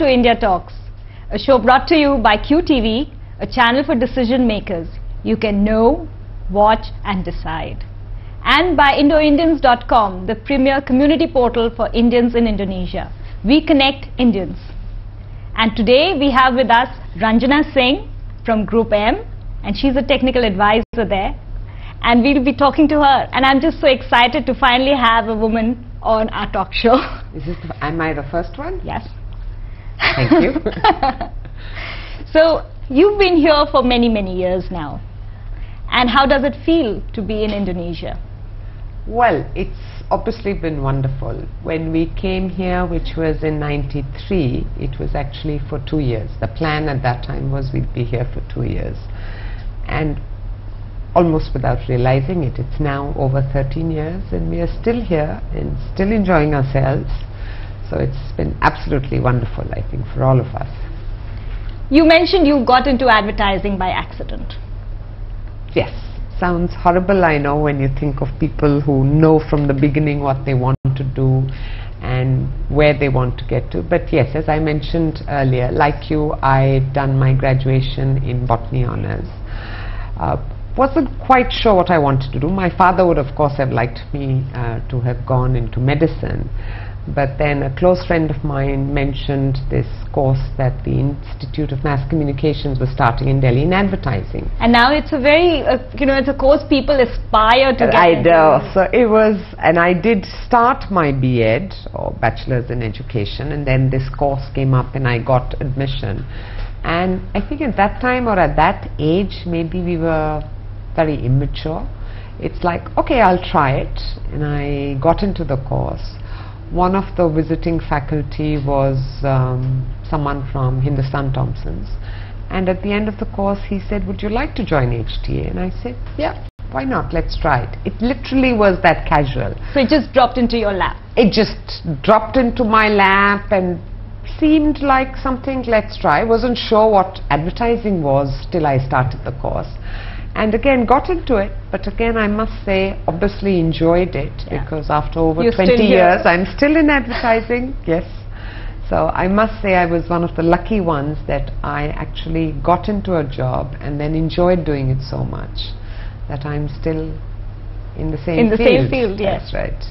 to India Talks, a show brought to you by QTV, a channel for decision makers. You can know, watch and decide. And by IndoIndians.com, the premier community portal for Indians in Indonesia. We connect Indians. And today we have with us Ranjana Singh from Group M, and she's a technical advisor there. And we'll be talking to her. And I'm just so excited to finally have a woman on our talk show. Am I the first one? Yes. Thank you. So, you've been here for many, many years now. And how does it feel to be in Indonesia? Well, it's obviously been wonderful. When we came here, which was in '93, it was actually for 2 years. The plan at that time was we'd be here for 2 years. And almost without realizing it, it's now over 13 years and we are still here and still enjoying ourselves. So it's been absolutely wonderful, I think, for all of us. You mentioned you got into advertising by accident. Yes. Sounds horrible, I know, when you think of people who know from the beginning what they want to do and where they want to get to. But yes, as I mentioned earlier, like you, I'd done my graduation in botany honors. Wasn't quite sure what I wanted to do. My father would of course have liked me to have gone into medicine, but then a close friend of mine mentioned this course that the Institute of Mass Communications was starting in Delhi in advertising. And now it's a very, it's a course people aspire to get I into. know. So it was, and I did start my B.Ed or Bachelor's in Education, and then this course came up and I got admission. And I think at that time or at that age, maybe we were very immature. It's like, okay, I'll try it, and I got into the course. One of the visiting faculty was someone from Hindustan Thompson's, and at the end of the course he said, would you like to join HTA? And I said, yeah, why not, let's try it. It literally was that casual. So it just dropped into your lap? It just dropped into my lap and seemed like something, let's try. I wasn't sure what advertising was till I started the course. And again got into it, but again I must say obviously enjoyed it, because after over 20 years I'm still in advertising. Yes, so I must say I was one of the lucky ones that I actually got into a job and then enjoyed doing it so much that I'm still in the same field. Same field, yes. That's right.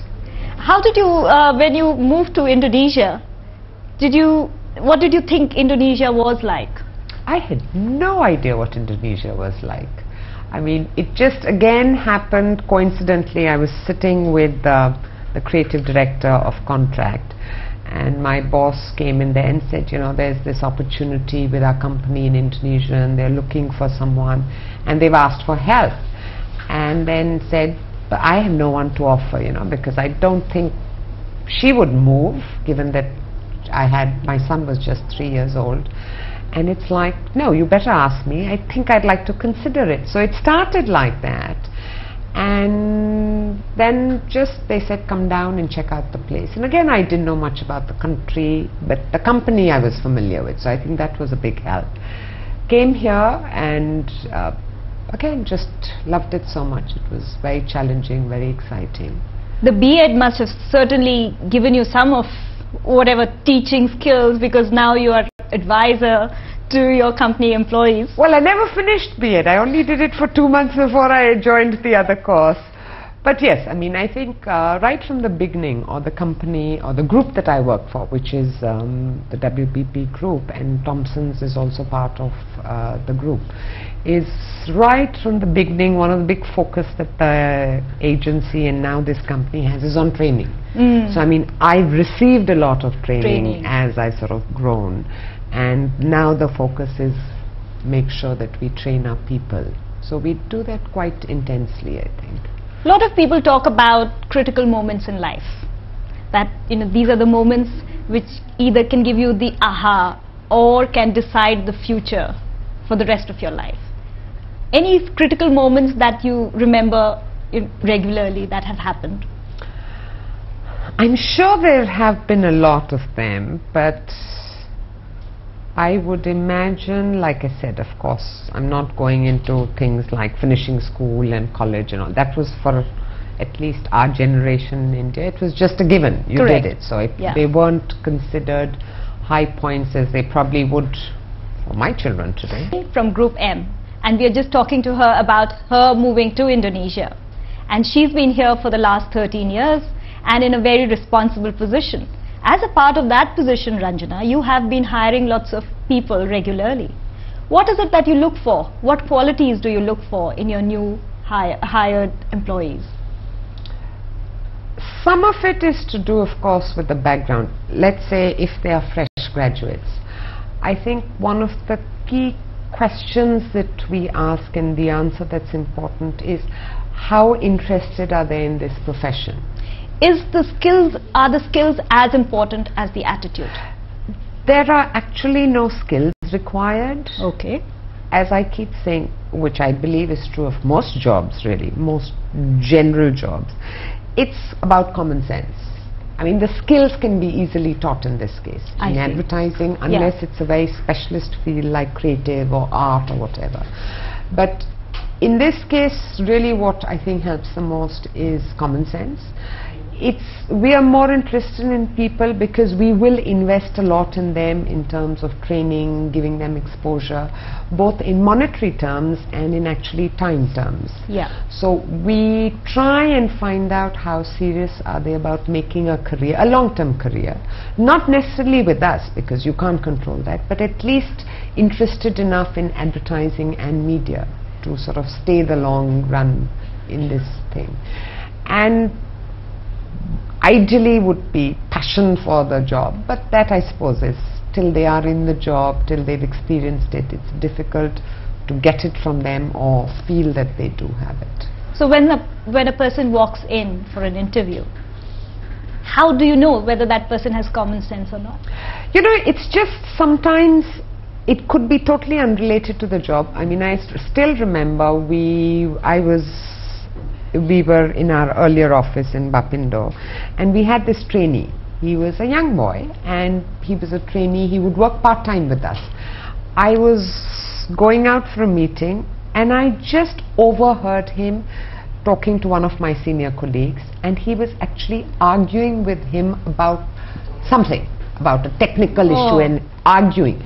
How did you, when you moved to Indonesia, what did you think Indonesia was like? I had no idea what Indonesia was like. I mean, it just again happened coincidentally. I was sitting with the creative director of Contract, and my boss came in there and said, you know, there's this opportunity with our company in Indonesia and they're looking for someone and they've asked for help. And then said, but I have no one to offer, you know, because I don't think she would move, given that my son was just 3 years old. And it's like, no, you better ask me. I think I'd like to consider it. So it started like that. And then just they said, come down and check out the place. And again, I didn't know much about the country, but the company I was familiar with. So I think that was a big help. Came here and again, just loved it so much. It was very challenging, very exciting. The B.Ed must have certainly given you some of whatever teaching skills, because now you are advisor to your company employees. Well, I never finished B.Ed. I only did it for 2 months before I joined the other course. But yes, I mean, I think right from the beginning, or the company or the group that I work for, which is the WPP group, and Thompson's is also part of the group, is right from the beginning, one of the big focus that the agency and now this company has is on training. So I mean, I've received a lot of training as I've sort of grown, and now the focus is make sure that we train our people. So we do that quite intensely, I think. A lot of people talk about critical moments in life, that these are the moments which either can give you the aha or can decide the future for the rest of your life. Any critical moments that you remember regularly that have happened? I'm sure there have been a lot of them, but I would imagine, like I said, of course, I'm not going into things like finishing school and college and all. That was for at least our generation in India. It was just a given. You did it. So they weren't considered high points as they probably would for my children today. From Group M, and we are just talking to her about her moving to Indonesia. And she's been here for the last 13 years and in a very responsible position. As a part of that position, Ranjana, you have been hiring lots of people regularly. What is it that you look for? What qualities do you look for in your new hired employees? Some of it is to do, of course, with the background. Let's say if they are fresh graduates. I think one of the key questions that we ask, and the answer that's important, is how interested are they in this profession? Are the skills as important as the attitude? There are actually no skills required. Okay. As I keep saying, which I believe is true of most jobs really, most general jobs, it's about common sense. I mean, the skills can be easily taught in this case. In advertising, unless it's a very specialist field like creative or art or whatever. But in this case, really what I think helps the most is common sense. We are more interested in people because we will invest a lot in them in terms of training, giving them exposure, both in monetary terms and in actually time terms. Yeah. So we try and find out how serious are they about making a career, a long-term career. Not necessarily with us, because you can't control that, but at least interested enough in advertising and media to sort of stay the long run in this thing. And ideally would be passion for the job, but that I suppose is till they are in the job, till they've experienced it, it's difficult to get it from them or feel that they do have it. So when a person walks in for an interview, how do you know whether that person has common sense or not? You know, it's just sometimes it could be totally unrelated to the job. I mean, I still remember we were in our earlier office in Bapindo, and we had this trainee. He was a young boy and he was a trainee. He would work part-time with us. I was going out for a meeting and I just overheard him talking to one of my senior colleagues, and he was actually arguing with him about something, about a technical issue, and arguing.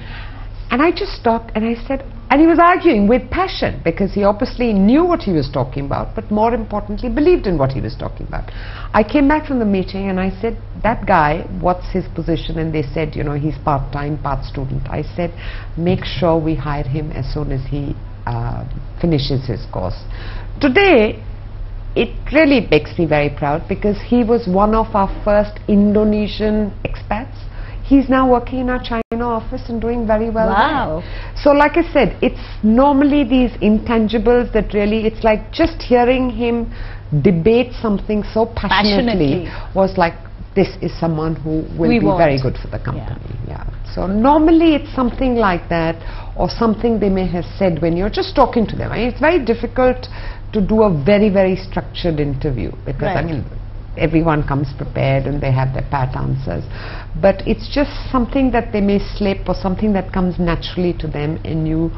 And I just stopped and I said, and he was arguing with passion because he obviously knew what he was talking about, but more importantly believed in what he was talking about. I came back from the meeting and I said, that guy, what's his position? And they said, you know, he's part-time, part student. I said, make sure we hire him as soon as he finishes his course. Today, it really makes me very proud because he was one of our first Indonesian expats. He's now working in our China office and doing very well. Wow. There. So like I said, it's normally these intangibles that really, it's like just hearing him debate something so passionately was like, this is someone who will be very good for the company. Yeah. So normally it's something like that, or something they may have said when you're just talking to them. I mean, it's very difficult to do a very, very structured interview because I mean, everyone comes prepared and they have their pat answers, but it's just something that they may slip or something that comes naturally to them, and you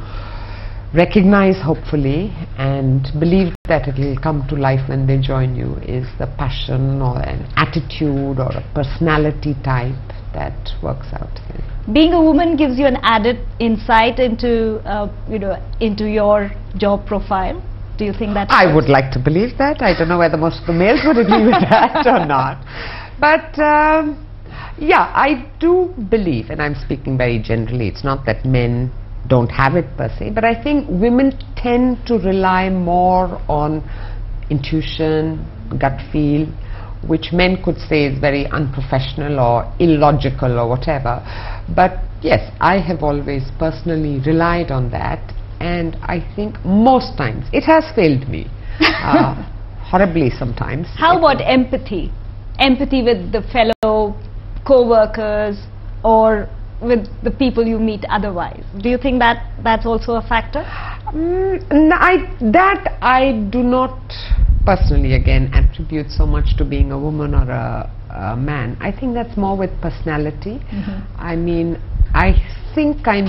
recognize hopefully and believe that it will come to life when they join you, is the passion or an attitude or a personality type that works out. Being a woman gives you an added insight into into your job profile. Do you think that? I would like to believe that. I don't know whether most of the males would agree with that or not. But yeah, I do believe, and I'm speaking very generally, it's not that men don't have it per se, but I think women tend to rely more on intuition, gut feel, which men could say is very unprofessional or illogical or whatever. But yes, I have always personally relied on that. And I think most times it has failed me, horribly sometimes. How about empathy? Empathy with the fellow co-workers or with the people you meet otherwise. Do you think that that's also a factor? That I do not personally, again, attribute so much to being a woman or a man. I think that's more with personality. I mean, I think I'm